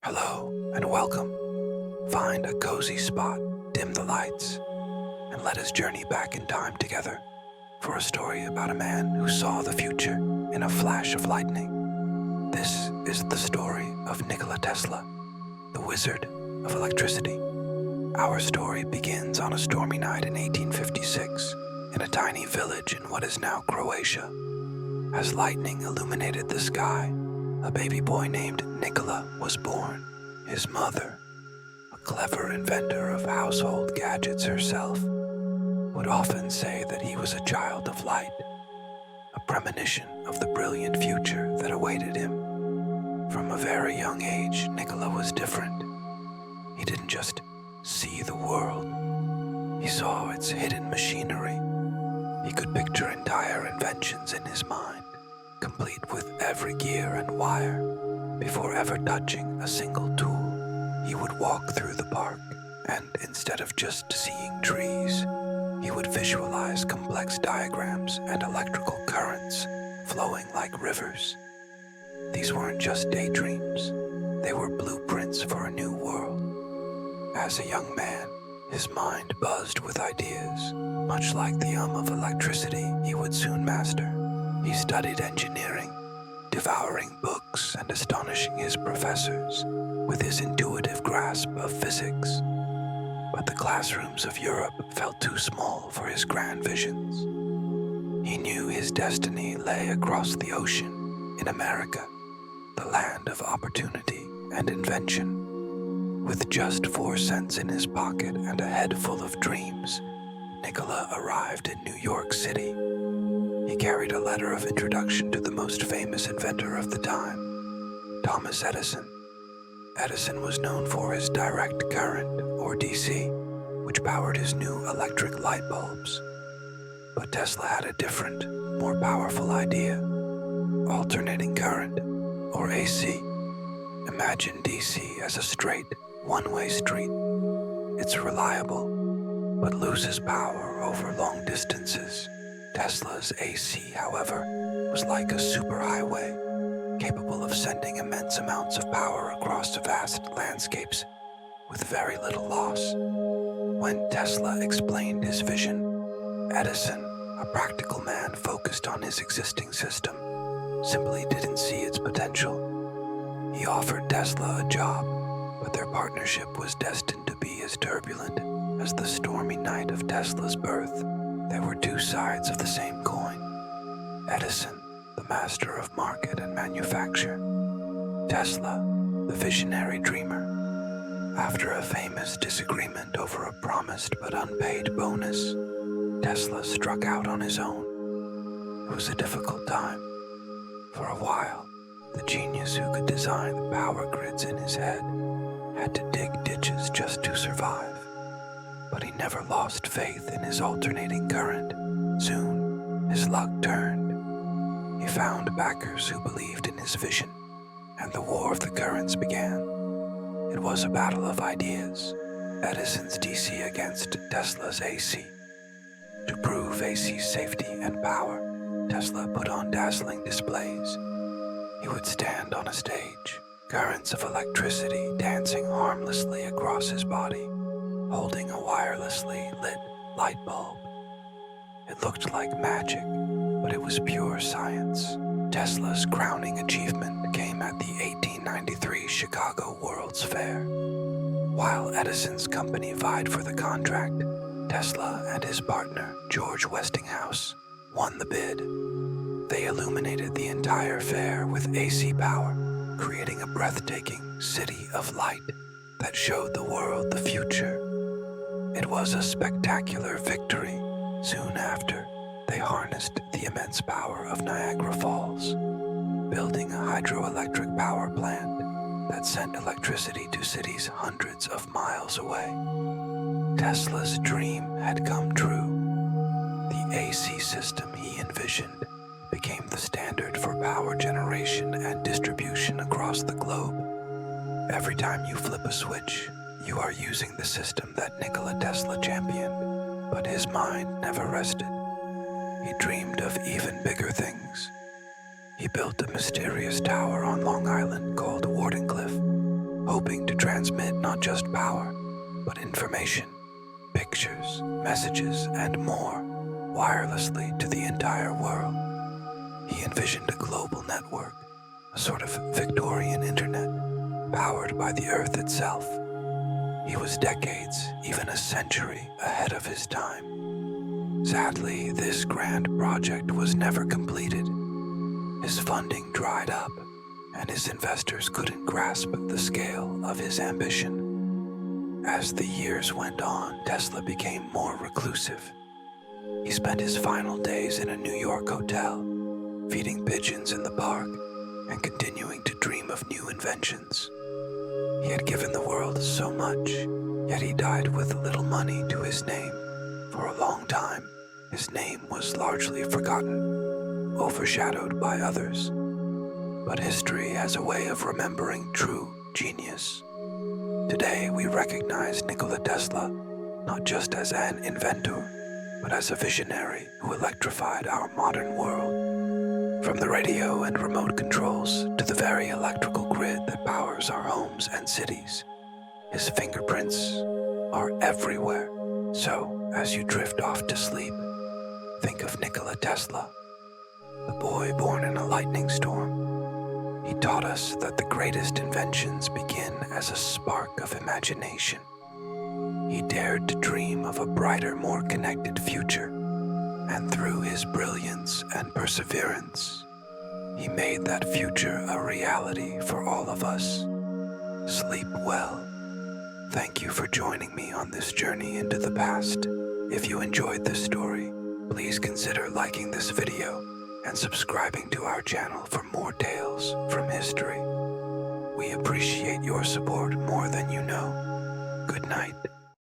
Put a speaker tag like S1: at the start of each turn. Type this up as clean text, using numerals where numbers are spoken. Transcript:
S1: Hello and welcome. Find a cozy spot, dim the lights, and let us journey back in time together for a story about a man who saw the future in a flash of lightning. This is the story of Nikola Tesla, the wizard of electricity. Our story begins on a stormy night in 1856 in a tiny village in what is now Croatia. As lightning illuminated the sky, a baby boy named Nikola was born. His mother, a clever inventor of household gadgets herself, would often say that he was a child of light, a premonition of the brilliant future that awaited him. From a very young age, Nikola was different. He didn't just see the world, he saw its hidden machinery. He could picture entire inventions in his mind, complete with every gear and wire. Before ever touching a single tool, he would walk through the park, and instead of just seeing trees, he would visualize complex diagrams and electrical currents flowing like rivers. These weren't just daydreams, they were blueprints for a new world. As a young man, his mind buzzed with ideas. Much like the of electricity he would soon master, he studied engineering, devouring books and astonishing his professors with his intuitive grasp of physics. But the classrooms of Europe felt too small for his grand visions. He knew his destiny lay across the ocean in America, the land of opportunity and invention. With just 4 cents in his pocket and a head full of dreams, Nikola arrived in New York City. He carried a letter of introduction to the most famous inventor of the time, Thomas Edison. Edison was known for his direct current, or DC, which powered his new electric light bulbs. But Tesla had a different, more powerful idea: alternating current, or AC. Imagine DC as a straight, one-way street. It's reliable, but loses power over long distances. Tesla's AC, however, was like a superhighway, capable of sending immense amounts of power across vast landscapes with very little loss. When Tesla explained his vision, Edison, a practical man focused on his existing system, simply didn't see its potential. He offered Tesla a job, but their partnership was destined to be as turbulent as the stormy night of Tesla's birth. There were 2 sides of the same coin. Edison, the master of market and manufacture. Tesla, the visionary dreamer. After a famous disagreement over a promised but unpaid bonus, Tesla struck out on his own. It was a difficult time. For a while, the genius who could design the power grids in his head had to dig ditches just to survive. But he never lost faith in his alternating current. Soon, his luck turned. He found backers who believed in his vision, and the war of the currents began. It was a battle of ideas, Edison's DC against Tesla's AC. To prove AC's safety and power, Tesla put on dazzling displays. He would stand on a stage, currents of electricity dancing harmlessly across his body, holding a wirelessly lit light bulb. It looked like magic, but it was pure science. Tesla's crowning achievement came at the 1893 Chicago World's Fair. While Edison's company vied for the contract, Tesla and his partner, George Westinghouse, won the bid. They illuminated the entire fair with AC power, creating a breathtaking city of light that showed the world the future. It was a spectacular victory. Soon after, they harnessed the immense power of Niagara Falls, building a hydroelectric power plant that sent electricity to cities hundreds of miles away. Tesla's dream had come true. The AC system he envisioned became the standard for power generation and distribution across the globe. Every time you flip a switch, you are using the system that Nikola Tesla championed, but his mind never rested. He dreamed of even bigger things. He built a mysterious tower on Long Island called Wardenclyffe, hoping to transmit not just power, but information, pictures, messages, and more wirelessly to the entire world. He envisioned a global network, a sort of Victorian internet, powered by the Earth itself. He was decades, even a century, ahead of his time. Sadly, this grand project was never completed. His funding dried up, and his investors couldn't grasp the scale of his ambition. As the years went on, Tesla became more reclusive. He spent his final days in a New York hotel, feeding pigeons in the park and continuing to dream of new inventions. He had given the world so much, yet he died with little money to his name. For a long time, his name was largely forgotten, overshadowed by others. But history has a way of remembering true genius. Today, we recognize Nikola Tesla not just as an inventor, but as a visionary who electrified our modern world. From the radio and remote controls to the very electrical grid that powers our homes and cities, his fingerprints are everywhere. So, as you drift off to sleep, think of Nikola Tesla, the boy born in a lightning storm. He taught us that the greatest inventions begin as a spark of imagination. He dared to dream of a brighter, more connected future, and through his brilliance and perseverance, he made that future a reality for all of us. Sleep well. Thank you for joining me on this journey into the past. If you enjoyed this story, please consider liking this video and subscribing to our channel for more tales from history. We appreciate your support more than you know. Good night.